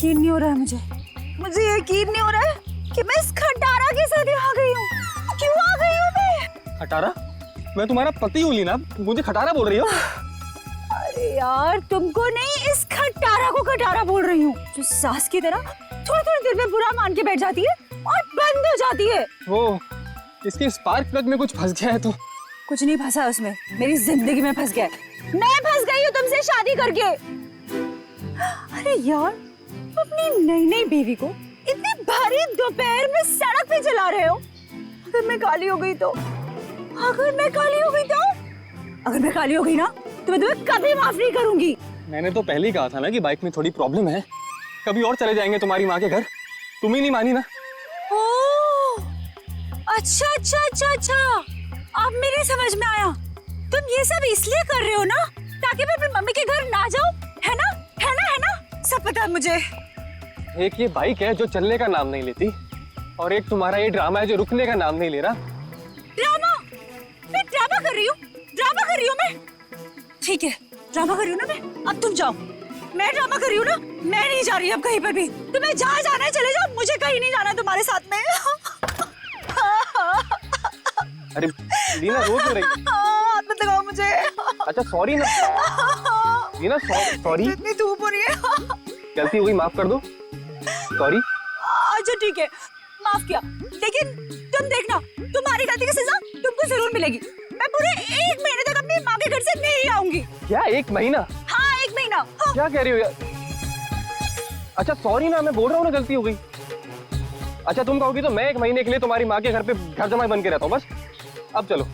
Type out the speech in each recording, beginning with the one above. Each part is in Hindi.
यकीन नहीं हो रहा है मुझे यकीन नहीं हो रहा है कि मैं इस खटारा के साथ यहाँ आ गई हूँ। क्यों आ गई हूँ मैं? खटारा? मैं तुम्हारा पति हूँ लीना, मुझे खटारा बोल रही हो? अरे यार तुमको नहीं, इस खटारा को खटारा बोल रही हूँ, जो सास की तरह थोड़ी थोड़ी देर में बुरा मान के बैठ जाती है और बंद हो जाती है। वो इसके स्पार्क प्लग में कुछ फंस गया है तो। कुछ नहीं फंसा उसमें, मेरी जिंदगी में फंस गया है। मैं फंस गई हूँ तुमसे शादी करके। अरे यार, अपनी नई नई बीवी को इतनी भारी दोपहर में सड़क पे चला रहे हो। अगर मैं काली हो गई तो, अगर मैं काली हो गई तो, अगर मैं काली हो गई ना तो मैं तुम्हें कभी माफ नहीं करूंगी। मैंने तो पहले ही कहा था ना कि बाइक में थोड़ी प्रॉब्लम है, कभी और चले जाएंगे तुम्हारी माँ के घर। तुम ही नहीं मानी ना। ओह, अच्छा अच्छा अच्छा अच्छा, अब मेरे समझ में आया। तुम ये सब इसलिए कर रहे हो ना ताकि मैं अपनी मम्मी के घर ना जाऊं, है ना? है ना? है ना? सब पता है मुझे। एक ये बाइक है जो चलने का नाम नहीं लेती, और एक तुम्हारा ये ड्रामा है जो रुकने का नाम नहीं ले रहा। ड्रामा? मैं ड्रामा कर रही हूँ? ड्रामा कर रही हूँ मैं? ठीक है, ड्रामा कर रही हूँ ना मैं। अब तुम जाओ। मैं ड्रामा कर रही हूँ ना, मैं नहीं जा रही अब कहीं पर भी। तुम्हें जहाँ जाना है चले जाओ, मुझे कहीं नहीं जाना तुम्हारे साथ में। अरे लीना रो क्यों रही? हाथ मत लगाओ मुझे। अच्छा सॉरी ना लीना, सॉरी। इतनी धूप हो रही है। गलती हो गई, माफ कर दो। सॉरी। अच्छा ठीक है, माफ किया, लेकिन तुम देखना, तुम्हारी गलती की सजा तुमको जरूर मिलेगी। मैं पूरे 1 महीने तक अपनी माँ के घर से नहीं आऊंगी। क्या 1 महीना? हाँ 1 महीना। हाँ। क्या कह रही हो यार? अच्छा सॉरी ना, मैं बोल रहा हूँ ना गलती हो गई। अच्छा तुम कहोगी तो मैं 1 महीने के लिए तुम्हारी माँ के घर पे घर जमाई बन के रहता हूँ बस। अब चलो।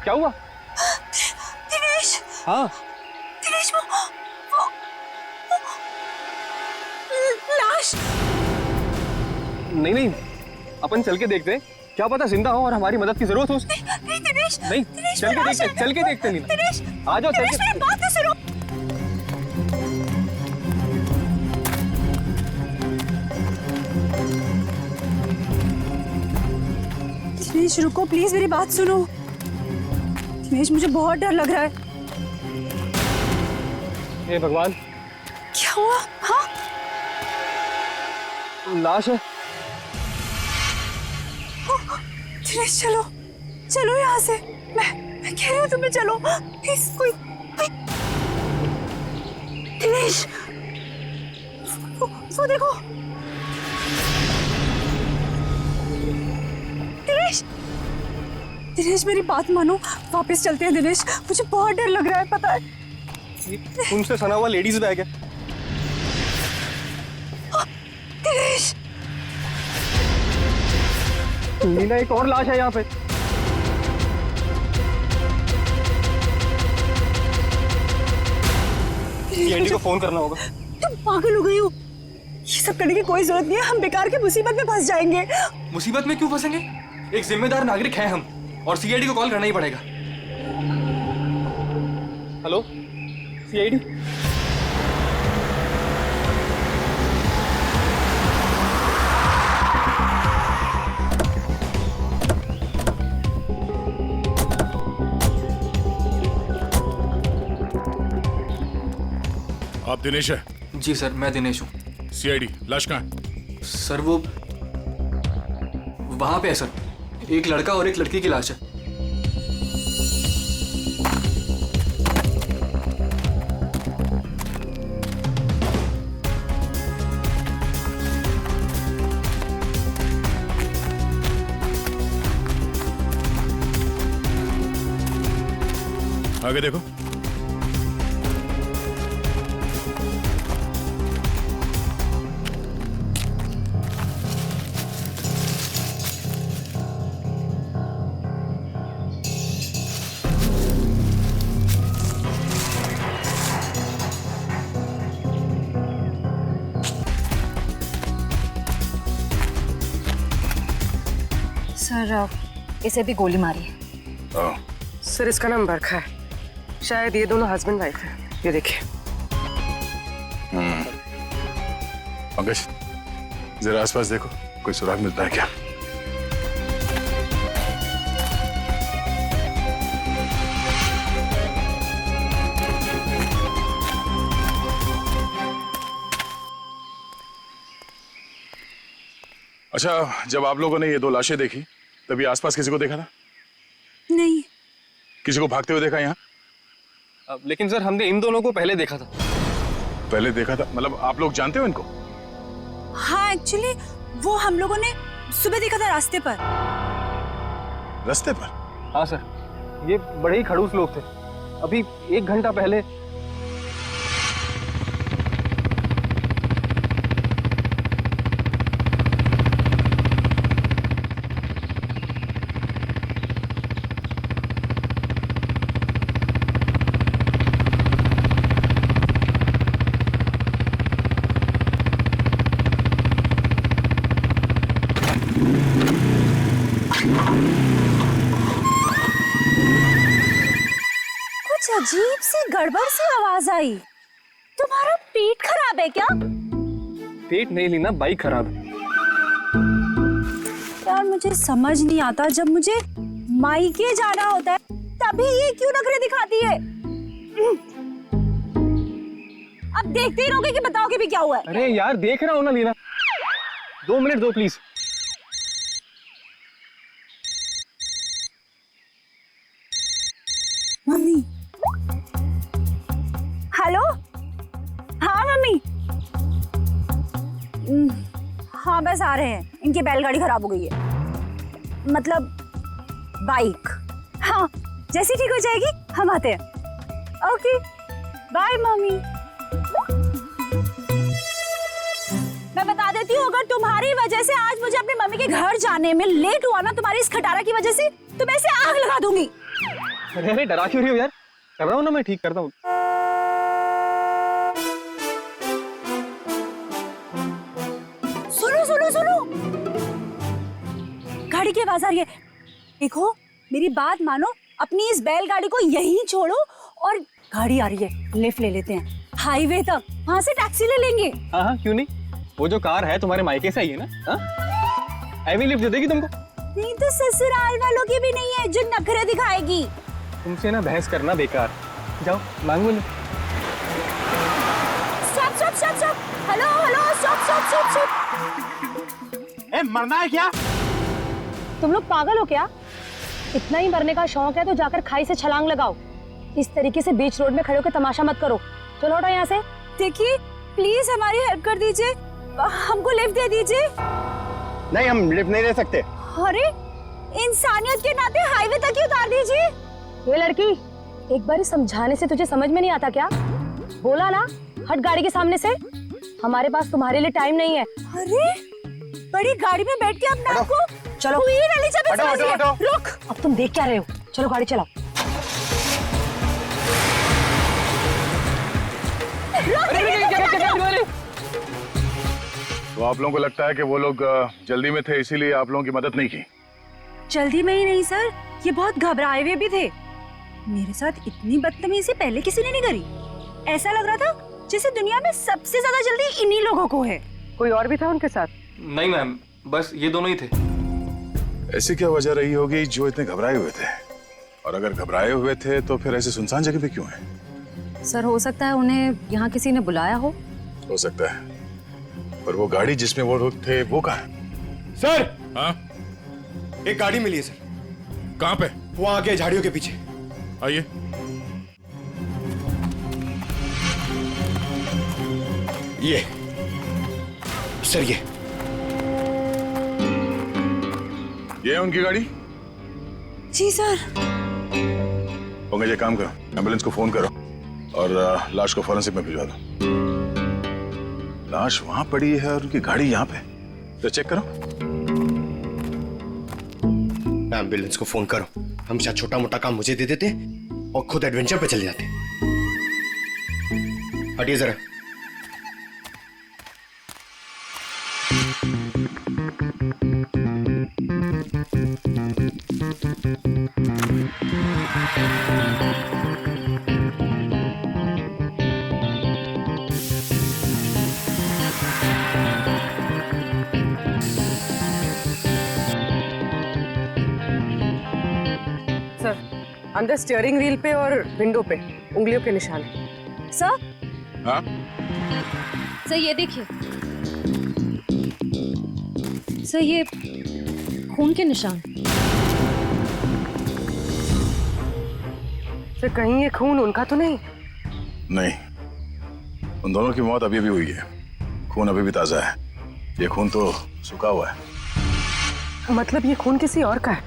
क्या हुआ? दिनेश। हाँ दिनेश, वो लाश। नहीं, अपन चल के देखते हैं, क्या पता जिंदा हो और हमारी मदद की जरूरत हो। नहीं दिनेश, नहीं, दिनेश, चल के देखते लीना। दिनेश, आ जाओ चल दिनेश, के। मेरी बात तो सुनो। दिनेश रुको प्लीज, मेरी बात सुनो। दिनेश मुझे बहुत डर लग रहा है। हे भगवान, क्या हुआ? हाँ लाश है। दिनेश चलो, चलो यहाँ से। मैं कह रही हूँ तुम्हें, चलो प्लीज। कोई दिनेश, वो देखो। दिनेश, दिनेश मेरी बात मानो, वापस चलते हैं दिनेश। मुझे बहुत डर लग रहा है, पता है। उनसे सना हुआ लेडीज बैग है। दिनेश, लीना एक और लाश है यहाँ पे। सीआईडी को फोन करना होगा। तुम पागल हो गई हो? ये सब करने की कोई जरूरत नहीं है, हम बेकार की मुसीबत में फंस जाएंगे। मुसीबत में क्यों फंसेंगे? एक जिम्मेदार नागरिक हैं हम, और सीआईडी को कॉल करना ही पड़ेगा। Hello CID. आप दिनेश है? जी सर, मैं दिनेश हूँ। सीआईडी, लाश कहाँ है? सर वो वहाँ पे है सर, एक लड़का और एक लड़की की लाश है। आगे देखो। सर इसे भी गोली मारी है। सर इसका नाम बरखा है, शायद ये दोनों हस्बैंड वाइफ है। ये देखिए। पंकज जरा आसपास देखो, कोई सुराग मिलता है क्या? अच्छा, जब आप लोगों ने ये 2 लाशें देखी तभी आसपास किसी को देखा था? नहीं। किसी को भागते हुए देखा यहाँ? लेकिन सर हमने इन दोनों को पहले देखा था। पहले देखा था मतलब आप लोग जानते हो इनको? हाँ, एक्चुअली वो हम लोगों ने सुबह देखा था रास्ते पर। रास्ते पर? हाँ सर, ये बड़े ही खड़ूस लोग थे। अभी 1 घंटा पहले कुछ अजीब सी गड़बड़ सी आवाज आई। तुम्हारा पेट खराब है क्या? पेट नहीं लीना, बाइक खराब है। यार मुझे समझ नहीं आता, जब मुझे मायके जाना होता है तभी ये क्यों नखरे दिखाती है? अब देखते ही रहोगे कि बताओगे भी क्या हुआ है? अरे यार देख रहा हूँ ना लीना, 2 मिनट दो प्लीज। मम्मी। हेलो। हाँ मम्मी। हाँ बस आ रहे हैं, इनकी बैलगाड़ी खराब हो गई है, मतलब बाइक। हाँ जैसी ठीक हो जाएगी हम आते हैं। Okay bye mummy. मैं बता देती हूँ, अगर तुम्हारी वजह से आज मुझे अपनी मम्मी के घर जाने में लेट हुआ ना, तुम्हारी इस खटारा की वजह से, तो मैं इसे आग लगा दूंगी। अरे डरा क्यों रही हो यार? कर रहा हूँ ना, मैं ठीक करता हूँ। सुनो सुनो सुनो, गाड़ी की आवाज आ रही है। देखो मेरी बात मानो, अपनी इस बैलगाड़ी को यहीं छोड़ो और गाड़ी आ रही है, लिफ्ट ले लेते हैं हाईवे तक, वहां से टैक्सी ले लेंगे। हाँ हाँ क्यों नहीं, वो जो कार है तुम्हारे मायके से ही है ना। हाँ एवी लिफ्ट दे देगी तुमको। नहीं तो ससुराल वालों की भी नहीं है जो नखरे दिखाएगी। तुमसे ना बहस करना बेकार, जाओ मांगो लो। Stop stop stop stop, hello hello stop stop stop stop. ए, मरना है क्या? तुम लोग पागल हो क्या? इतना ही मरने का शौक है तो जाकर खाई से छलांग लगाओ। इस तरीके से बीच रोड में खड़े होकर तमाशा मत करो। चलो हटो यहाँ से। देखिए प्लीज हमारी हेल्प कर दीजिए, हमको लिफ्ट दे दीजिए। नहीं, हम लिफ्ट नहीं दे सकते। अरे इंसानियत के नाते हाईवे तक ही उतार दीजिए। ये लड़की, एक बार समझाने से तुझे समझ में नहीं आता क्या? बोला ना हट गाड़ी के सामने से। हमारे पास तुम्हारे लिए टाइम नहीं है। अरे बड़ी गाड़ी में बैठ के अपने आप को चलो। क्वीन एलिजाबेथ हटो, समझ रही है। हटो, हटो। रुक। अब तुम देख क्या रहे हो? चलो गाड़ी चलाओ। तो आप लोगों को लगता है कि वो लोग जल्दी में थे इसीलिए आप लोगों की मदद नहीं की? जल्दी में ही नहीं सर, ये बहुत घबराए हुए भी थे। मेरे साथ इतनी बदतमीजी पहले किसी ने नहीं करी। ऐसा लग रहा था जैसे दुनिया में सबसे ज्यादा जल्दी इन्हीं लोगों को है। कोई और भी था उनके साथ? नहीं मैम, बस ये दोनों ही थे। ऐसी क्या वजह रही होगी जो इतने घबराए हुए थे? और अगर घबराए हुए थे तो फिर ऐसे सुनसान जगह पे क्यों है? सर हो सकता है उन्हें यहाँ किसी ने बुलाया हो सकता है, पर वो गाड़ी जिसमें वो लोग थे वो कहाँ है? सर, हाँ, एक गाड़ी मिली है सर, कहाँ पे? वो आगे झाड़ियों के पीछे। आइए। ये सर, ये है उनकी गाड़ी? जी सर। पंकज एक काम करो, एम्बुलेंस को फोन करो और लाश को फॉरेंसिक में भिजवा दो। लाश वहां पड़ी है और उनकी गाड़ी यहाँ पे, तो चेक करो। एम्बुलेंस को फोन करो। हम शायद छोटा मोटा काम मुझे दे देते और खुद एडवेंचर पे चले जाते। हटिए जरा। सर, अंदर स्टीयरिंग व्हील पे और विंडो पे उंगलियों के निशान है। सर, हाँ, सर ये देखिए। सर ये खून के निशान। सर कहीं ये खून उनका तो नहीं? नहीं, उन दोनों की मौत अभी अभी हुई है। खून अभी भी ताजा है। ये खून तो सूखा हुआ है। मतलब ये खून किसी और का है?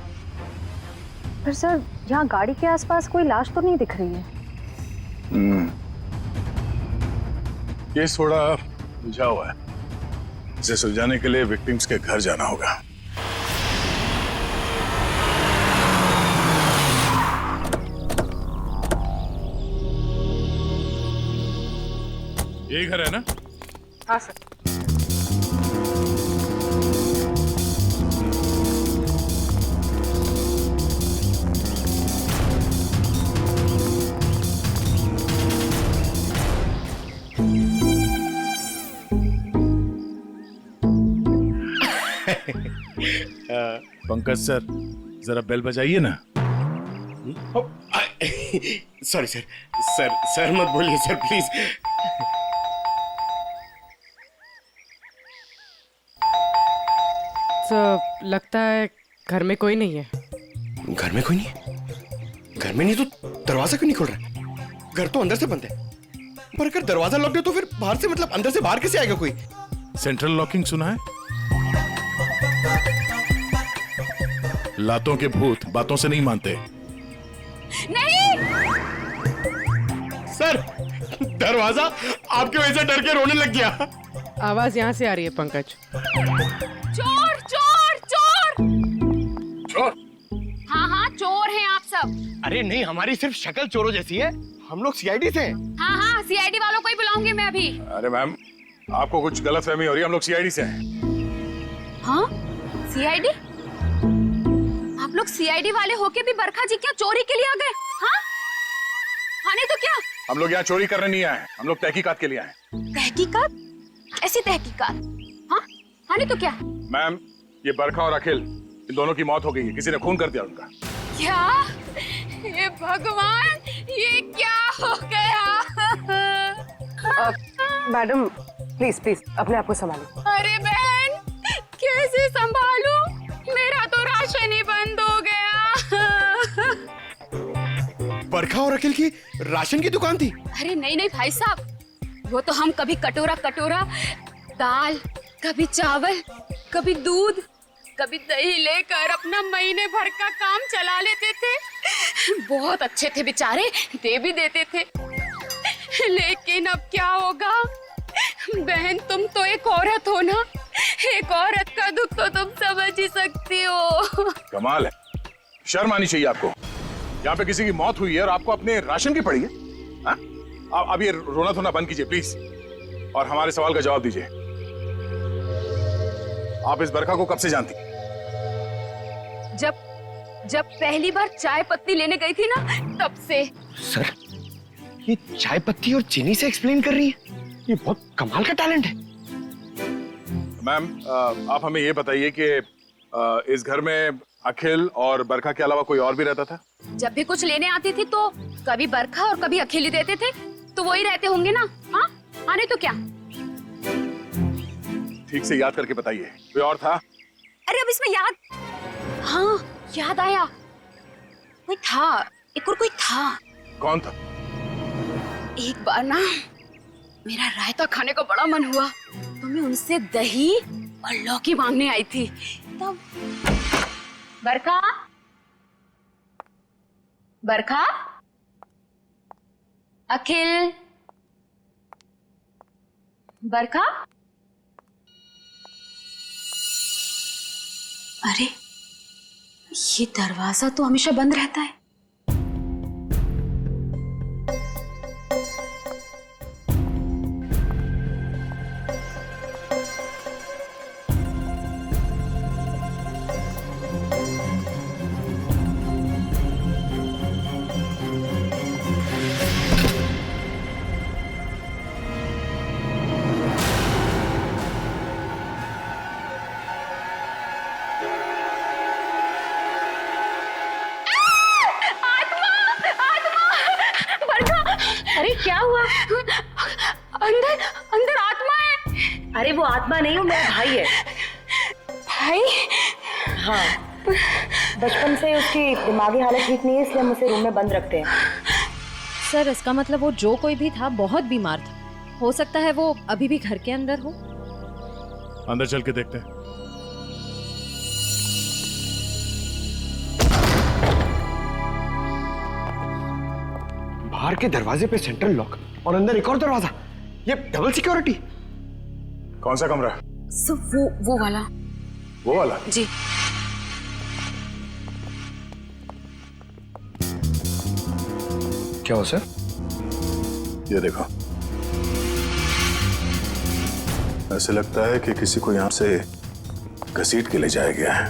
पर सर यहाँ गाड़ी के आसपास कोई लाश तो नहीं दिख रही है। केस थोड़ा उलझा हुआ है। इसे सुलझाने के लिए विक्टिम्स के घर जाना होगा। यही घर है ना? हाँ सर। पंकज सर, जरा बेल बजाइए ना। सॉरी सर, सर मत बोलिए सर प्लीज। तो लगता है घर में कोई नहीं है। घर में कोई नहीं है? घर में नहीं तो दरवाजा क्यों नहीं खोल रहा? घर तो अंदर से बंद है, पर अगर दरवाजा लॉक है तो फिर बाहर से मतलब अंदर से बाहर कैसे आएगा कोई? सेंट्रल लॉकिंग सुना है? लातों के भूत बातों से नहीं मानते। नहीं, सर दरवाजा आपकी वजह से डर के रोने लग गया। आवाज यहाँ से आ रही है पंकज। चोर चोर चोर। चोर? हाँ हाँ चोर हैं आप सब। अरे नहीं, हमारी सिर्फ शक्ल चोरों जैसी है। हम लोग सीआईडी से हैं। हाँ हाँ सीआईडी वालों को ही बुलाऊंगी मैं अभी। अरे मैम, आपको कुछ गलतफहमी हो रही है। हम लोग सीआईडी से हैं। हाँ सीआईडी? आप लोग सीआईडी वाले होके भी बरखा जी क्या चोरी के लिए आ गए? हाँ हाँ नहीं तो क्या? हम लोग यहाँ चोरी करने नहीं आए, हम लोग तहकीकात के लिए आए। तहकीकात? ऐसी तहकीकात? हाँ हाँ नहीं तो क्या? मैम, ये बरखा और अखिल, इन दोनों की मौत हो गई है। किसी ने खून कर दिया उनका। क्या? ये भगवान, ये क्या हो गया? मैडम प्लीज प्लीज अपने आप को संभालो। अरे बहन, कैसे संभालूं? मेरा तो राशन ही बंद हो गया। बरखा और अखिल की राशन की दुकान थी? अरे नहीं नहीं भाई साहब, वो तो हम कभी कटोरा कटोरा दाल, कभी चावल, कभी दूध, कभी दही लेकर अपना महीने भर का काम चला लेते थे। बहुत अच्छे थे बेचारे, दे भी देते थे। लेकिन अब क्या होगा? बहन तुम तो एक औरत हो ना, एक औरत का दुख तो तुम समझ ही सकती हो। कमाल है, शर्म आनी चाहिए आपको। यहाँ पे किसी की मौत हुई है और आपको अपने राशन की पड़ी है। हाँ? अब ये रोना धोना बंद कीजिए प्लीज, और हमारे सवाल का जवाब दीजिए। आप इस बरखा को कब से जानती? जब पहली बार चाय पत्ती लेने गई थी ना, तब से। सर ये चाय पत्ती और चीनी से एक्सप्लेन कर रही है? ये बहुत कमाल का टैलेंट है। मैम, आप हमें ये बताइए कि इस घर में अखिल और बरखा के अलावा कोई और भी रहता था? जब भी कुछ लेने आती थी तो कभी बरखा और कभी अखिल ही देते थे, तो वही रहते होंगे ना। हाँ हाँ नहीं तो क्या? ठीक से याद करके बताइए, कोई और था? अरे अब इसमें याद, हाँ याद आया, कोई था, एक और कोई था। कौन था? एक बार ना मेरा रायता खाने का बड़ा मन हुआ, तो मैं उनसे दही और लौकी मांगने आई थी। तब बरखा, बरखा, अखिल, बरखा। अरे ये दरवाजा तो हमेशा बंद रहता है। अरे क्या हुआ? अंदर अंदर आत्मा है। अरे वो आत्मा नहीं हो, मेरा भाई है। भाई? हाँ, बचपन से उसकी दिमागी हालत ठीक नहीं है, इसलिए हम उसे रूम में बंद रखते हैं। सर इसका मतलब वो जो कोई भी था बहुत बीमार था। हो सकता है वो अभी भी घर के अंदर हो। अंदर चल के देखते हैं। बाहर के दरवाजे पे सेंट्रल लॉक और अंदर एक और दरवाजा, ये डबल सिक्योरिटी। कौन सा कमरा? सर वो वाला। वो वाला? जी। क्या हो सर? ये देखो, ऐसे लगता है कि किसी को यहां से घसीट के ले जाया गया है।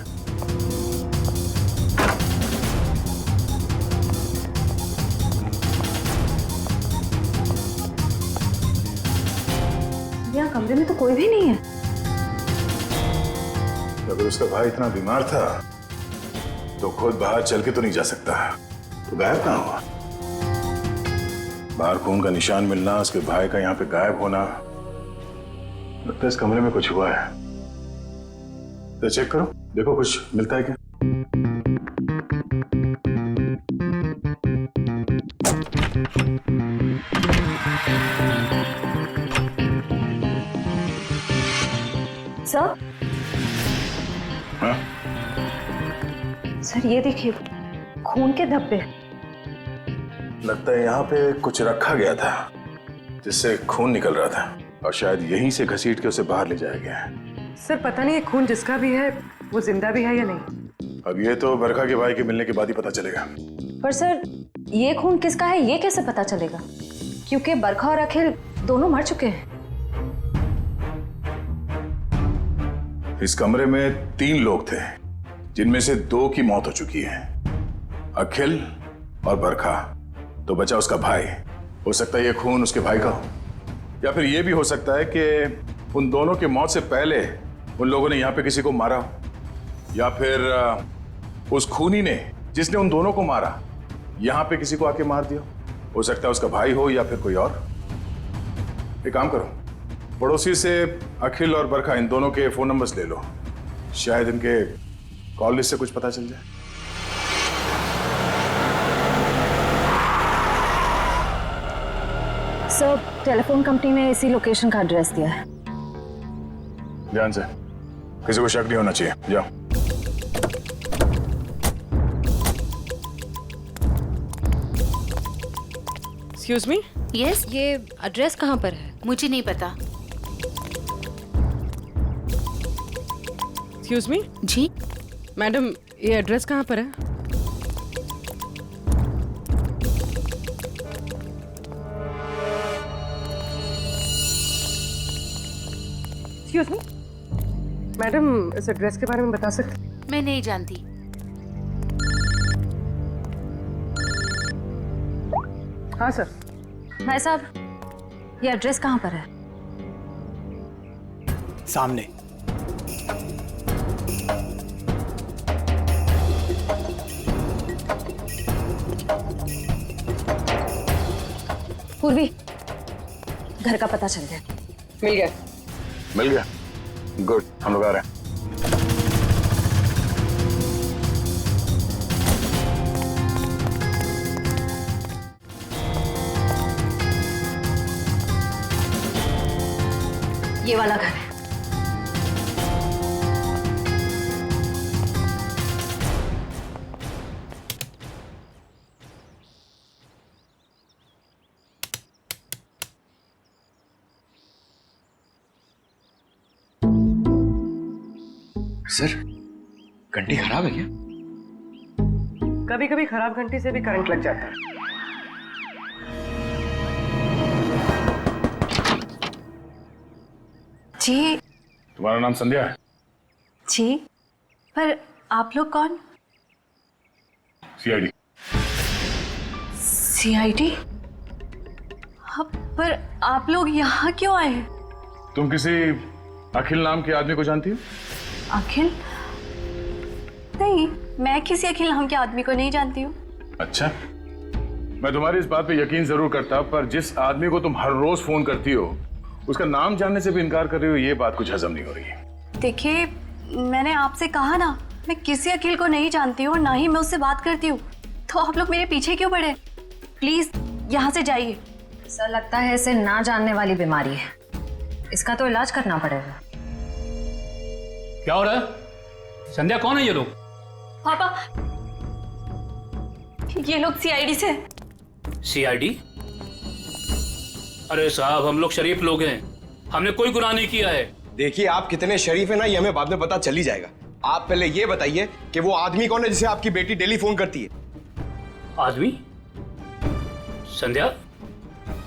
यहाँ कमरे में तो कोई भी नहीं है। अगर उसका भाई इतना बीमार था तो खुद बाहर चल के तो नहीं जा सकता, तो गायब कहाँ हुआ? बाहर खून का निशान मिलना, उसके भाई का यहाँ पे गायब होना, लगता है इस कमरे में कुछ हुआ है। तो चेक करो, देखो कुछ मिलता है क्या। सर, हाँ? सर ये देखिए, खून के धब्बे। लगता है यहाँ पे कुछ रखा गया था जिससे खून निकल रहा था, और शायद यहीं से घसीट के उसे बाहर ले जाया गया है। सर पता नहीं ये खून जिसका भी है वो जिंदा भी है या नहीं। अब ये तो बरखा के भाई के मिलने के बाद ही पता चलेगा। पर सर ये खून किसका है ये कैसे पता चलेगा? क्योंकि बरखा और अखिल दोनों मर चुके हैं। इस कमरे में 3 लोग थे, जिनमें से 2 की मौत हो चुकी है, अखिल और बरखा। तो बचा उसका भाई। हो सकता है ये खून उसके भाई का हो, या फिर ये भी हो सकता है कि उन दोनों की मौत से पहले उन लोगों ने यहाँ पे किसी को मारा हो, या फिर उस खूनी ने जिसने उन दोनों को मारा यहाँ पे किसी को आके मार दिया। हो सकता है उसका भाई हो या फिर कोई और। एक काम करो, पड़ोसी से अखिल और बरखा इन दोनों के फोन नंबर्स ले लो, शायद इनके कॉल लिस्ट से कुछ पता चल जाए। सर टेलीफोन कंपनी ने इसी लोकेशन का एड्रेस दिया है। ध्यान से, किसी को शक नहीं होना चाहिए। जाओ। एक्सक्यूज मी, यस, ये एड्रेस कहाँ पर है? मुझे नहीं पता। एक्सक्यूज मी जी? मैडम, ये एड्रेस कहाँ पर है? एक्सक्यूज मी मैडम, इस एड्रेस के बारे में बता सकते? मैं नहीं जानती। हाँ सर। भाई साहब, ये एड्रेस कहाँ पर है? सामने। पूर्वी, घर का पता चल गया। मिल गया। मिल गया? गुड, हम लोग आ रहे हैं। ये वाला घर है। सर घंटी खराब है क्या? कभी कभी खराब घंटी से भी करंट लग जाता है। जी। तुम्हारा नाम संध्या है? जी, पर आप लोग कौन? सीआईडी। सीआईडी? पर आप लोग यहाँ क्यों आए? तुम किसी अखिल नाम के आदमी को जानती हो? अखिल? नहीं, मैं किसी अखिल नाम के आदमी को नहीं जानती हूँ। अच्छा, मैं तुम्हारी इस बात पे यकीन जरूर करता, पर जिस आदमी को तुम हर रोज फोन करती हो उसका नाम जानने से भी इनकार कर रही हो, ये बात कुछ हजम नहीं हो रही है। देखिए, मैंने आपसे कहा ना, मैं किसी अखिल को नहीं जानती हूँ और ना ही मैं उससे बात करती हूँ, तो आप लोग मेरे पीछे क्यों पड़े? प्लीज यहाँ से जाइए। सर लगता है इसे ना जानने वाली बीमारी है, इसका तो इलाज करना पड़ेगा। क्या हो रहा है? संध्या कौन है ये लोग? पापा, ये लोग सीआईडी से। सीआईडी? अरे साहब, हम लोग शरीफ लोग हैं, हमने कोई गुनाह नहीं किया है। देखिए, आप कितने शरीफ है ना, ये हमें बाद में पता चल ही जाएगा। आप पहले ये बताइए कि वो आदमी कौन है जिसे आपकी बेटी डेली फोन करती है? आदमी? संध्या,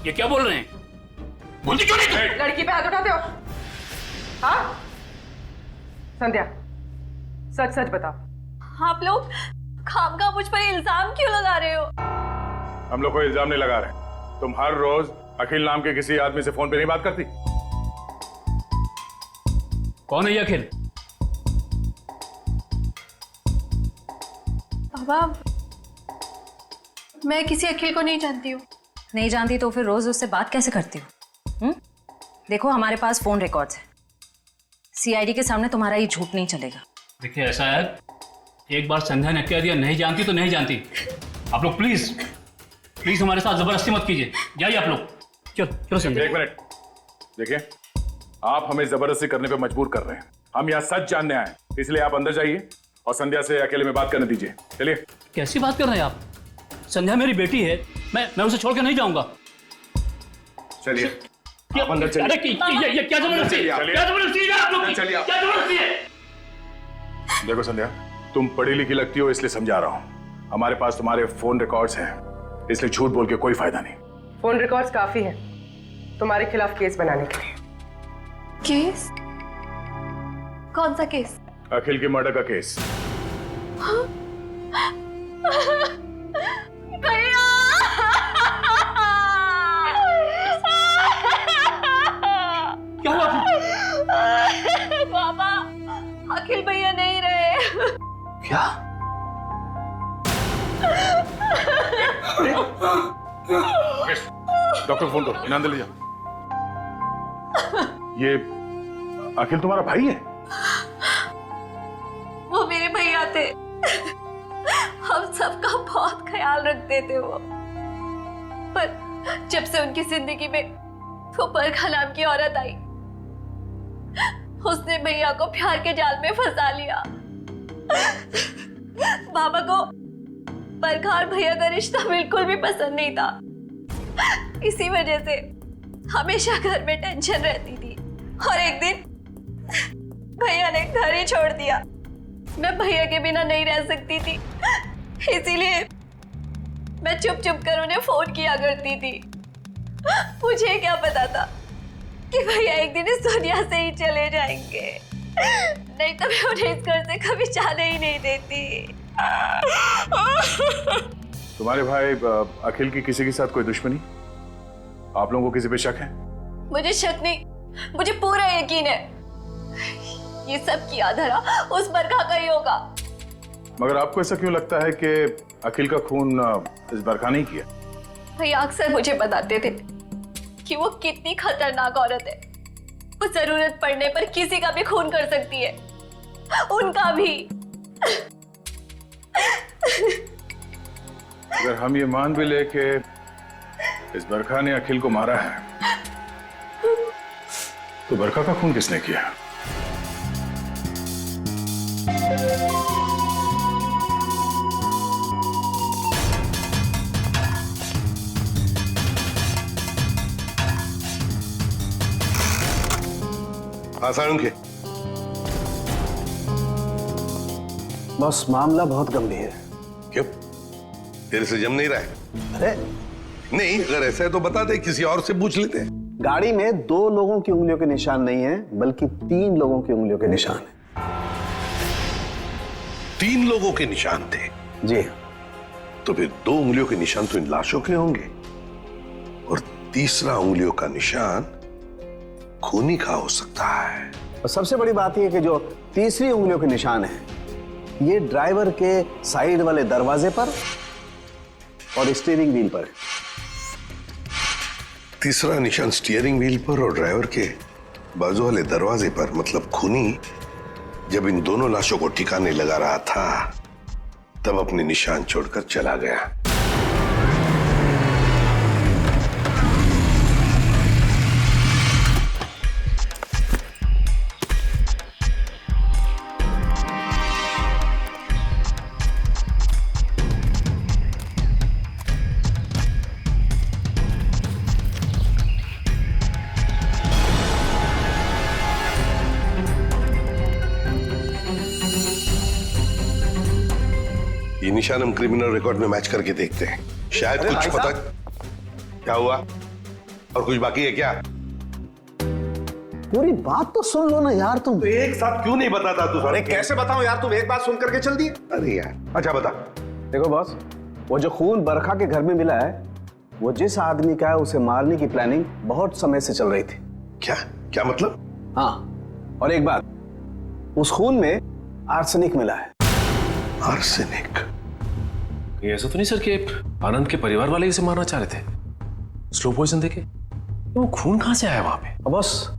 ये क्या बोल रहे हैं? बोलती क्यों नहीं तुम? लड़की पे हाथ उठाते हो? हाँ संध्या, सच सच बताओ। आप लोग खामखा मुझ पर इल्जाम क्यों लगा रहे हो? हम लोग कोई इल्जाम नहीं लगा रहे। तुम हर रोज अखिल नाम के किसी आदमी से फोन पे नहीं बात करती? कौन है ये अखिल? पापा, मैं किसी अखिल को नहीं जानती हूँ। नहीं जानती तो फिर रोज उससे बात कैसे करती हो? देखो, हमारे पास फोन रिकॉर्ड्स है, सीआईडी के सामने तुम्हारा ये झूठ नहीं चलेगा। देखिए, ऐसा है, एक बार संध्या ने कह दिया नहीं जानती तो नहीं जानती। आप लोग प्लीज प्लीज हमारे साथ जबरदस्ती मत कीजिए। जाइए आप लोग। चलो चलो संध्या। एक मिनट, देखिए, आप हमें जबरदस्ती करने पे मजबूर कर रहे हैं। हम यहाँ सच जानने आए, इसलिए आप अंदर जाइए और संध्या से अकेले में बात करने दीजिए। चलिए। कैसी बात कर रहे हैं आप? संध्या मेरी बेटी है, मैं उसे छोड़ के नहीं जाऊंगा। चलिए, आप अंदर चलिए। अरे ये क्या जबरदस्ती है? क्या जबरदस्ती है आप लोग की? चलिए, क्या जबरदस्ती है? देखो संध्या, तुम पढ़ी लिखी लगती हो, इसलिए समझा रहा हूँ। हमारे पास तुम्हारे फोन रिकॉर्ड्स हैं, इसलिए झूठ बोल के कोई फायदा नहीं। फोन रिकॉर्ड्स काफी है तुम्हारे खिलाफ केस बनाने के लिए। केस? कौन सा केस? अखिल की मर्डर का केस। भैया! क्या हुआ? पापा, अखिल भैया नहीं रहे। क्या? डॉक्टर फोन करो, इन्हें अंदर ले जाओ। ये अखिल तुम्हारा भाई है? वो मेरे भैया थे, हम सबका बहुत ख्याल रखते थे वो। पर जब से उनकी जिंदगी में वो बरखा नाम की औरत आई, उसने भैया को प्यार के जाल में फंसा लिया। बाबा को बरखा और भैया का रिश्ता बिल्कुल भी पसंद नहीं था। इसी वजह से हमेशा घर में टेंशन रहती थी और एक दिन भैया ने घर ही छोड़ दिया। मैं भैया के बिना नहीं रह सकती थी, इसीलिए मैं चुप चुप कर उन्हें फोन किया करती थी। मुझे क्या पता था कि भैया एक दिन इस दुनिया से ही चले जाएंगे, नहीं तो मैं उन्हें इस घर से कभी जाने ही नहीं देती। तुम्हारे भाई अखिल की किसी के साथ कोई दुश्मनी? आप लोगों को किसी पे शक है? मुझे शक नहीं, मुझे पूरा यकीन है ये सब किया धरा उस बरखा का ही होगा। मगर आपको ऐसा क्यों लगता है कि अखिल का खून इस बरखा नहीं किया? भैया अक्सर मुझे बताते थे कि वो कितनी खतरनाक औरत है। वो जरूरत पड़ने पर किसी का भी खून कर सकती है, उनका भी। अगर हम ये मान भी ले कि इस बरखा ने अखिल को मारा है, तो बरखा का खून किसने किया? आसान के बस मामला बहुत गंभीर है। क्यों? तेरे से जम नहीं रहा है? अरे नहीं, अगर ऐसा है तो बता दे, किसी और से पूछ लेते हैं। गाड़ी में 2 लोगों की उंगलियों के निशान नहीं है, बल्कि 3 लोगों की उंगलियों के निशान है। 3 लोगों के निशान थे? जी। तो फिर 2 उंगलियों के निशान तो इन लाशों के होंगे, और तीसरा उंगलियों का निशान खूनी का हो सकता है। और सबसे बड़ी बात यह कि जो तीसरी उंगलियों के निशान है, ये ड्राइवर के साइड वाले दरवाजे पर और स्टीयरिंग व्हील पर है। तीसरा निशान स्टीयरिंग व्हील पर और ड्राइवर के बाजू वाले दरवाजे पर, मतलब खूनी जब इन दोनों लाशों को ठिकाने लगा रहा था तब अपने निशान छोड़कर चला गया। ये निशान हम क्रिमिनल रिकॉर्ड में मैच करके देखते हैं, शायद कुछ पता। क्या हुआ? और कुछ बाकी है क्या? पूरी बात तो सुन लो ना यार तुम। तो एक साथ क्यों नहीं बताता तू? अरे कैसे बताऊं यार, तुम एक बात सुन करके चल दिए। अरे यार, अच्छा बता। देखो बॉस, वो जो खून बरखा के घर में मिला है वो जिस आदमी का है उसे मारने की प्लानिंग बहुत समय से चल रही थी। क्या क्या मतलब? हाँ, और एक बात, उस खून में आर्सेनिक मिला है। आर्सेनिक? ये ऐसा तो नहीं सर कि आनंद के परिवार वाले इसे मारना चाह रहे थे? स्लो पॉइजन देके? वो खून कहां से आया वहां पे? बॉस,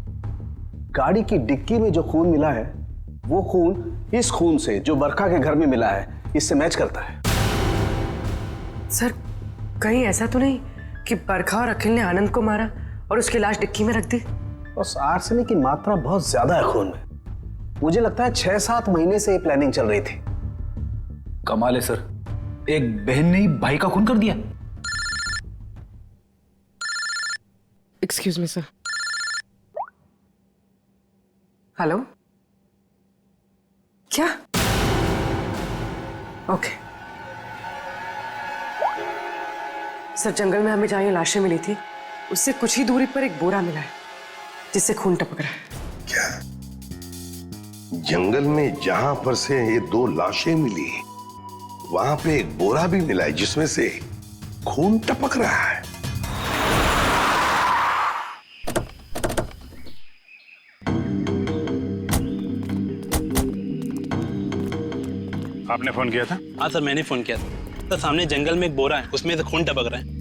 गाड़ी की डिक्की में जो खून मिला है वो खून इस खून से जो बरखा के घर में मिला है इससे मैच करता है। सर, कहीं ऐसा तो नहीं कि बरखा और अखिल ने आनंद को मारा और उसकी लाश डिक्की में रख दी? बस आर्सेनिक की मात्रा बहुत ज्यादा है खून में। मुझे लगता है 6-7 महीने से ये प्लानिंग चल रही थी। कमाल है सर, एक बहन ने ही भाई का खून कर दिया। Excuse me sir. हेलो, क्या? ओके सर, जंगल में हमें जहां ये लाशें मिली थी उससे कुछ ही दूरी पर एक बोरा मिला है जिससे खून टपक रहा है। क्या जंगल में जहां पर से ये 2 लाशें मिली वहां पे एक बोरा भी मिला है जिसमें से खून टपक रहा है? आपने फोन किया था? हाँ सर, मैंने फोन किया था। तो सामने जंगल में एक बोरा है, उसमें से खून टपक रहा है।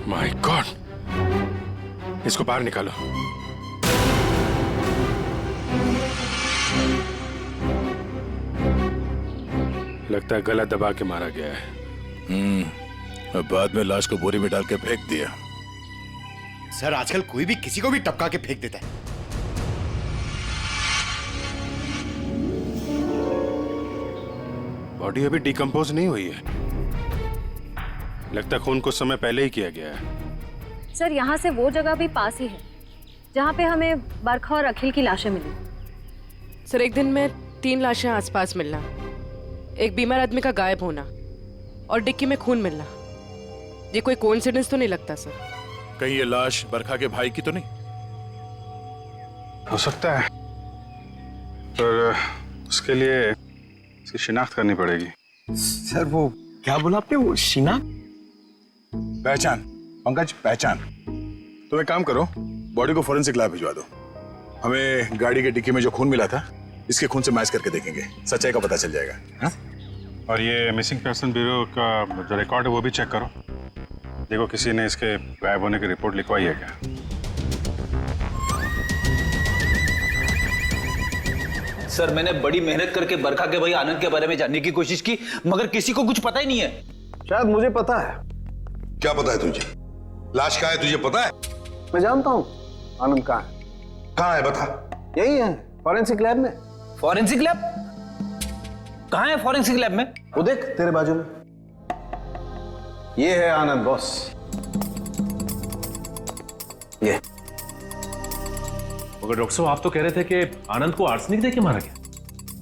माय गॉड, इसको बाहर निकालो। लगता है गला दबा के मारा गया है। अब बाद में लाश को बोरी में डाल के फेंक दिया। सर, आजकल कोई भी किसी को भी टपका के फेंक देता है। बॉडी अभी डिकम्पोज नहीं हुई है, लगता है खून कुछ समय पहले ही किया गया है। सर, यहाँ से वो जगह भी पास ही है जहाँ पे हमें बरखा और अखिल की लाशें मिली। सर, एक दिन में 3 लाशें आसपास मिलना, एक बीमार आदमी का गायब होना और डिक्की में खून मिलना, ये कोई कोइंसिडेंस तो नहीं लगता सर? कहीं ये लाश बरखा के भाई की तो नहीं? हो सकता है, पर उसके लिए इसकी शिनाख्त करनी पड़ेगी। सर, वो क्या बोला आपने? वो शिनाख्त? पहचान पंकज, पहचान। तुम एक काम करो, बॉडी को फोरेंसिक लैब भिजवा दो। हमें गाड़ी के डिक्की में जो खून मिला था इसके खून से मैच करके देखेंगे, सच्चाई का पता चल जाएगा। हा? और ये मिसिंग पर्सन ब्यूरो का जो रिकॉर्ड है वो भी चेक करो, देखो किसी ने इसके गायब होने की रिपोर्ट लिखवाई है क्या। सर, मैंने बड़ी मेहनत करके बरखा के भाई आनंद के बारे में जानने की कोशिश की, मगर किसी को कुछ पता ही नहीं है। शायद मुझे पता है। क्या पता है तुझे? लाश कहाँ है तुझे पता है? मैं जानता हूँ आनंद कहाँ है। कहाँ है बता? यही है, फॉरेंसिक लैब में। Forensic lab? कहाँ है फॉरेंसिक लैब में? वो देख तेरे बाजू में, ये है आनंद बॉस। ये मगर डॉक्टर साहब, आप तो कह रहे थे कि आनंद को आर्सेनिक देके मारा गया,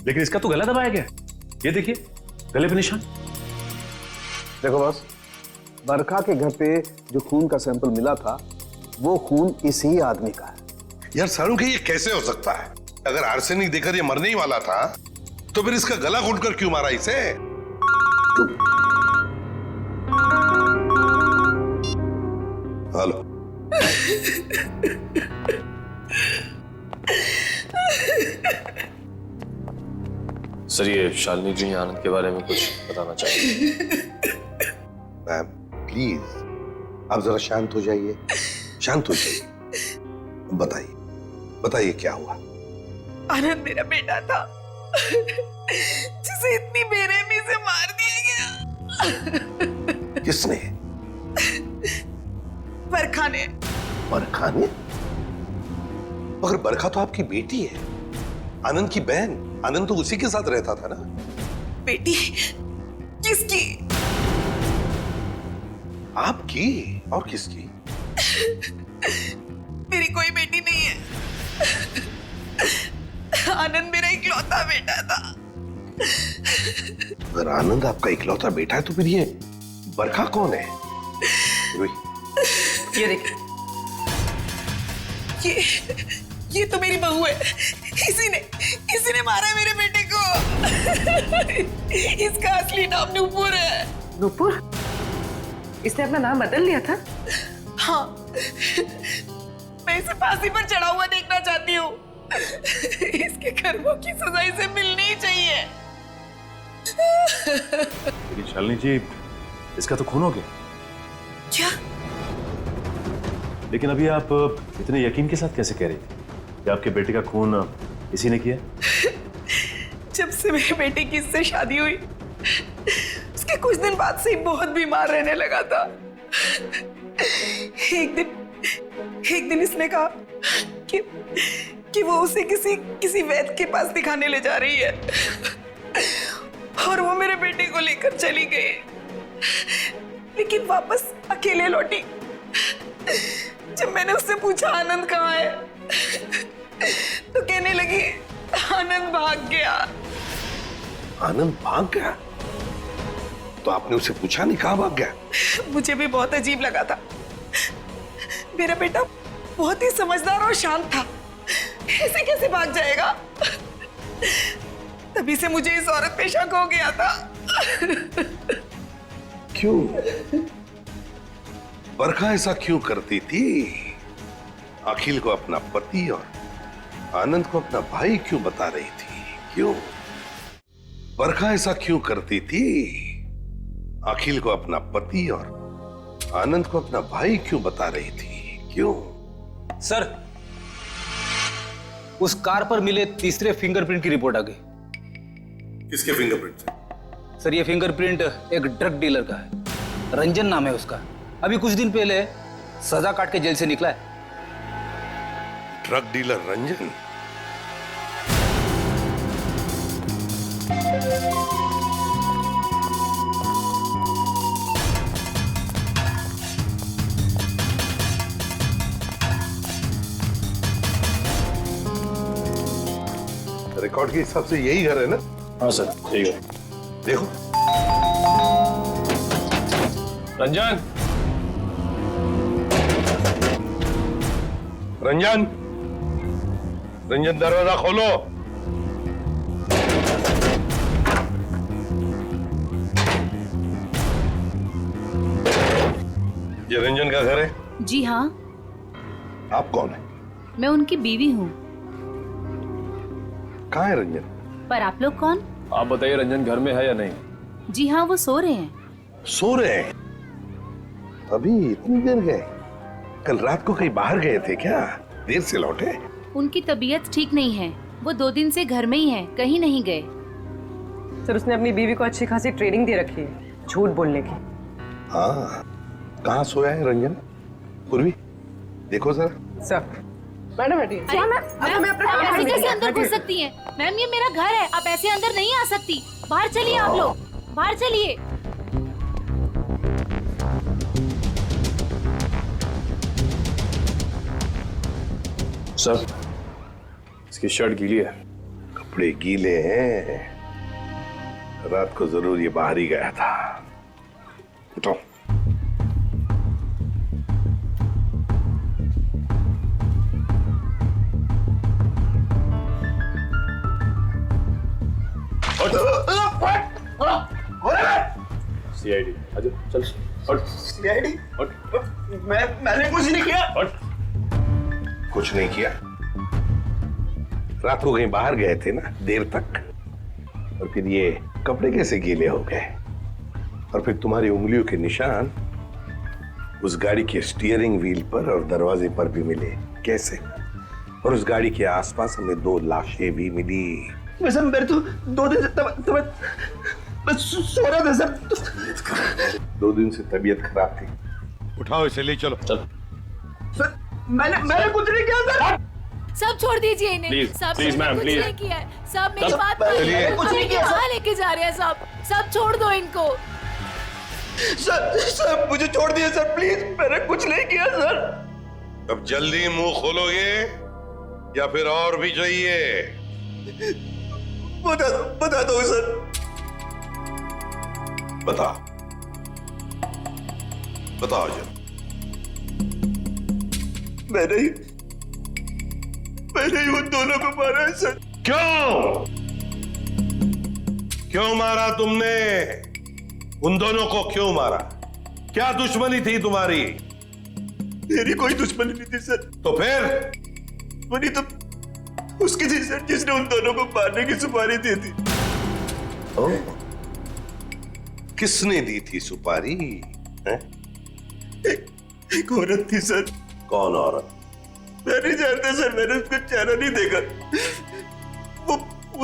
लेकिन इसका तो गला दबाया गया। ये देखिए गले पे निशान। देखो बॉस, बरखा के घर पे जो खून का सैंपल मिला था वो खून इसी आदमी का है। यार सारुण, ये कैसे हो सकता है? अगर आर्सेनिक देकर ये मरने ही वाला था तो फिर इसका गला घोटकर क्यों मारा इसे? हेलो। सर ये शालिनी जी आनंद के बारे में कुछ बताना चाहिए। मैम प्लीज आप जरा शांत हो जाइए, शांत हो जाइए। बताइए बताइए क्या हुआ? आनंद मेरा बेटा था जिसे इतनी बेरहमी से मार दिया गया। किसने? बरखा ने। बरखा ने? मगर बरखा तो आपकी बेटी है, आनंद की बहन। आनंद तो उसी के साथ रहता था ना। बेटी? किसकी? आपकी और किसकी? मेरी कोई बेटी नहीं है। आनंद मेरा इकलौता बेटा था। अगर आनंद आपका इकलौता बेटा है तो फिर ये बरखा कौन है? ये देख, ये तो मेरी बहू है। इसी ने मारा है मेरे बेटे को। इसका असली नाम नूपुर है। नूपुर? इसने अपना नाम बदल लिया था? हाँ, मैं इसे फांसी पर चढ़ा हुआ देखना चाहती हूँ। इसके कर्मों की सजा इसे मिलनी ही चाहिए। लेकिन शालिनी जी इसका तो खून हो गया। क्या? लेकिन अभी आप इतने यकीन के साथ कैसे कह रही थी कि आपके बेटे का खून इसी ने किया? जब से मेरे बेटे की इससे शादी हुई उसके कुछ दिन बाद से ही बहुत बीमार रहने लगा था। एक दिन इसने कहा कि वो उसे किसी वैद्य के पास दिखाने ले जा रही है और वो मेरे बेटे को लेकर चली गई, लेकिन वापस अकेले लौटी। जब मैंने उससे पूछा आनंद कहाँ है तो कहने लगी आनंद भाग गया। आनंद भाग गया? तो आपने उसे पूछा नहीं कहाँ भाग गया? मुझे भी बहुत अजीब लगा था। मेरा बेटा बहुत ही समझदार और शांत था, ऐसे कैसे भाग जाएगा? तभी से मुझे इस औरत पे शक हो गया था। क्यों? बरखा ऐसा क्यों करती थी? अखिल को अपना पति और आनंद को अपना भाई क्यों बता रही थी? क्यों? बरखा ऐसा क्यों करती थी? अखिल को अपना पति और आनंद को अपना भाई क्यों बता रही थी? क्यों? सर, उस कार पर मिले तीसरे फिंगरप्रिंट की रिपोर्ट आ गई। किसके फिंगरप्रिंट? सर ये फिंगरप्रिंट एक ड्रग डीलर का है, रंजन नाम है उसका। अभी कुछ दिन पहले सजा काट के जेल से निकला है। Drug dealer Ranjan? रिकॉर्ड के हिसाब से यही घर है ना? हाँ सर ठीक है। देखो रंजन, रंजन, रंजन दरवाजा खोलो। ये रंजन का घर है? जी हाँ। आप कौन है? मैं उनकी बीवी हूँ। कहाँ है रंजन? पर आप लोग कौन? आप बताइए रंजन घर में है या नहीं? जी हाँ, वो सो रहे हैं। सो रहे हैं? अभी इतनी देर गए? कल रात को कहीं बाहर गए थे क्या? देर से लौटे? उनकी तबीयत ठीक नहीं है, वो 2 दिन से घर में ही हैं, कहीं नहीं गए। सर उसने अपनी बीवी को अच्छी खासी ट्रेनिंग दे रखी है झूठ बोलने की। हाँ, कहाँ सोया है रंजन? पूर्वी देखो जरा। सर मैडम बैठिए। मैम आप ऐसे कैसे अंदर घुस सकती हैं? मैम ये मेरा घर है, आप ऐसे अंदर नहीं आ सकती। बाहर चलिए आप लोग, बाहर चलिए। सर इसकी शर्ट गीली है। कपड़े गीले हैं? रात को जरूर ये बाहर ही गया था। उठो। सीआईडी आजा चल हट सीआईडी हट मैंने कुछ नहीं किया। कुछ नहीं किया? रात को कहीं बाहर गए थे ना देर तक, और फिर ये कपड़े कैसे गीले हो गए? और फिर तुम्हारी उंगलियों के निशान उस गाड़ी के स्टीयरिंग व्हील पर और दरवाजे पर भी मिले, कैसे? और उस गाड़ी के आसपास हमें 2 लाशें भी मिली। वैसे मेरे तो 2 दिन से बस सो रहा था सर। 2 दिन से तबीयत खराब थी। उठाओ इसे, ले चलो। चल सर मैंने कुछ नहीं किया सर। सब छोड़ दीजिए इन्हें। Please, सब please, ma'am, कुछ please. नहीं किया है। सब मेरी सब- बात चलिए। कुछ नहीं किया, कहाँ लेके जा रहे हैं सब छोड़ दो इनको। सर मुझे छोड़ दिए सर, प्लीज। मैंने कुछ नहीं किया सर। अब जल्दी मुंह खोलोगे या फिर और भी चाहिए? बता दो सर। बताओ जरा। मैंने ही उन दोनों को मारा है सर। क्यों मारा तुमने? उन दोनों को क्यों मारा? क्या दुश्मनी थी तुम्हारी? मेरी कोई दुश्मनी नहीं थी सर। तो फिर? दुश्मनी तो उसकी थी सर जिसने उन दोनों को मारने की सुपारी दी थी। किसने दी थी सुपारी? हैं? एक औरत थी सर। कौन औरत? मैं नहीं जानता सर, मैंने उसका चेहरा नहीं देखा। वो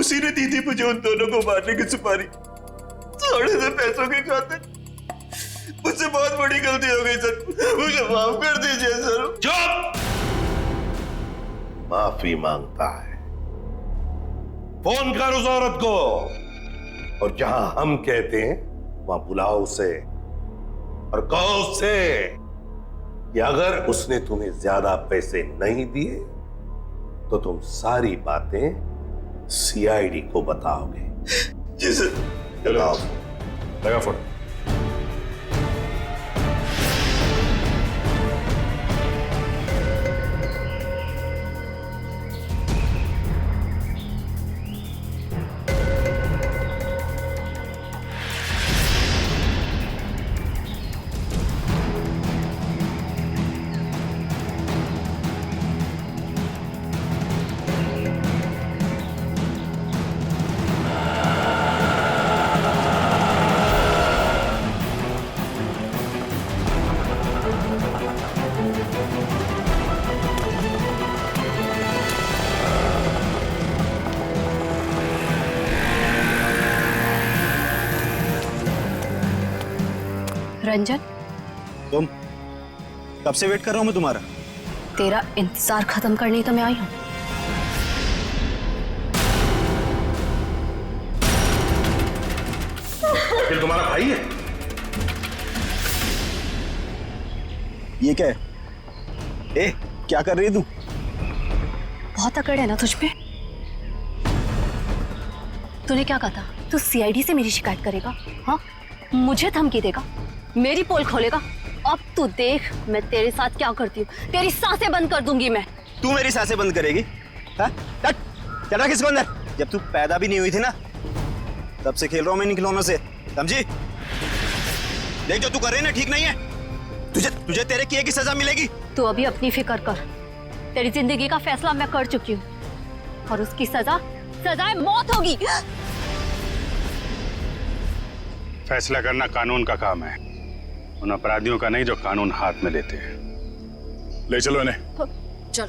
उसी ने दी थी मुझे उन दोनों को मारने की सुपारी, थोड़े से पैसों के खातिर। मुझसे बहुत बड़ी गलती हो गई सर, मुझे माफ कर दीजिए सर। चुप! माफी मांगता है? फोन कर उस औरत को, और जहां हम कहते हैं वहां बुलाओ उसे, और कहो उससे कि अगर उसने तुम्हें ज्यादा पैसे नहीं दिए तो तुम सारी बातें सीआईडी को बताओगे। जी सर। लगाओ। लगा फोन। रंजन, तुम कब से वेट कर रहा हूं मैं तुम्हारा। तेरा इंतजार खत्म करने ही तो मैं आई हूँ। फिर तुम्हारा भाई है? ये क्या है? ए, क्या कर रही है तू? बहुत अकड़ है ना तुझ पे। तूने क्या कहा था? तू सीआईडी से मेरी शिकायत करेगा? हाँ, मुझे धमकी देगा, मेरी पोल खोलेगा। अब तू देख मैं तेरे साथ क्या करती हूँ। तेरी सांसें बंद कर दूंगी मैं। तू मेरी सांसें बंद करेगी? हाँ? चल किसको अंदर। जब तू पैदा भी नहीं हुई थी ना, तब से खेल रहा हूं मैं इन खिलौनों से, समझी? देख जो तू कर रही है ना ठीक नहीं है। तुझे तेरे किए की सजा मिलेगी। तू अभी अपनी फिक्र कर। तेरी जिंदगी का फैसला मैं कर चुकी हूँ, और उसकी सजाए मौत होगी। फैसला करना कानून का काम है, उन अपराधियों का नहीं जो कानून हाथ में लेते हैं। ले चलो इन्हें। चल।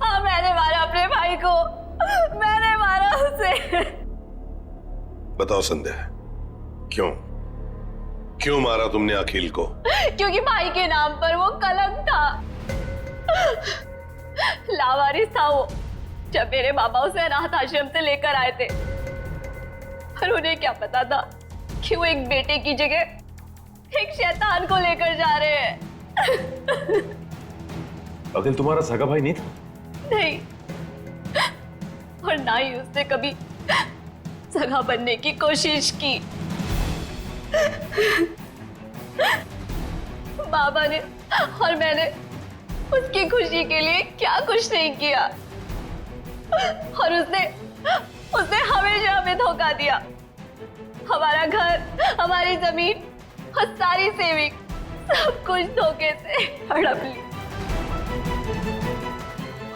हाँ, मैंने मारा अपने भाई को, मैंने मारा उसे। बताओ संध्या, क्यों मारा तुमने अखिल को? क्योंकि भाई के नाम पर वो कलंक था। लावारिस था वो, जब मेरे बाबा उसे अनाथ आश्रम से लेकर आए थे। पर उन्हें क्या पता था कि वो एक बेटे की जगह एक शैतान को लेकर जा रहे हैं। अखिल तुम्हारा सगा भाई नहीं था? नहीं, और ना ही उसने कभी सगा बनने की कोशिश की। बाबा ने और मैंने उसकी खुशी के लिए क्या कुछ नहीं किया, और उसने हमेशा हमें धोखा दिया। हमारा घर, हमारी जमीन और सारी सेविंग सब कुछ धोखे से हड़प ली,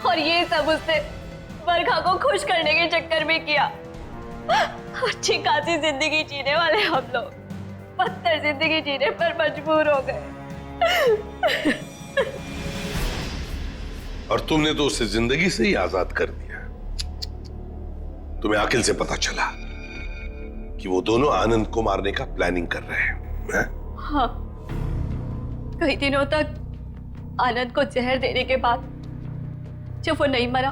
और ये सब उसने बरखा को खुश करने के चक्कर में किया। अच्छी खासी जिंदगी जीने वाले हम लोग बदतर जिंदगी जीने पर मजबूर हो गए। और तुमने तो उसे जिंदगी से ही आजाद कर दिया। तुम्हें अखिल से पता चला कि वो दोनों आनंद को मारने का प्लानिंग कर रहे हैं। हाँ, कई दिनों तक आनंद को जहर देने के बाद जब वो नहीं मरा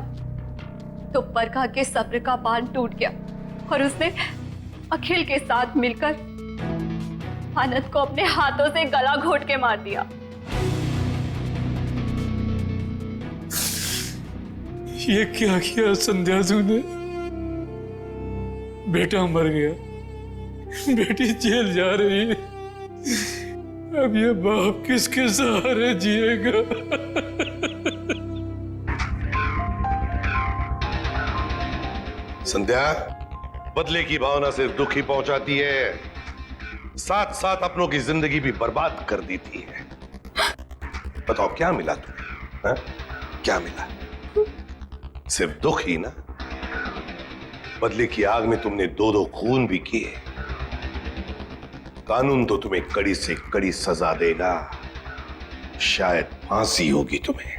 तो बरखा के सब्र का बांध टूट गया और उसने अखिल के साथ मिलकर आनंद को अपने हाथों से गला घोट के मार दिया। ये क्या किया संध्या तूने? बेटा मर गया, बेटी जेल जा रही है, अब ये बाप किसके सहारे जिएगा? संध्या, बदले की भावना सिर्फ दुख ही पहुंचाती है, साथ साथ अपनों की जिंदगी भी बर्बाद कर देती है। बताओ क्या मिला तुम्हें? हा? क्या मिला? सिर्फ दुख ही ना? बदले की आग में तुमने दो दो खून भी किए। कानून तो तुम्हें कड़ी से कड़ी सजा देगा, शायद फांसी होगी तुम्हें।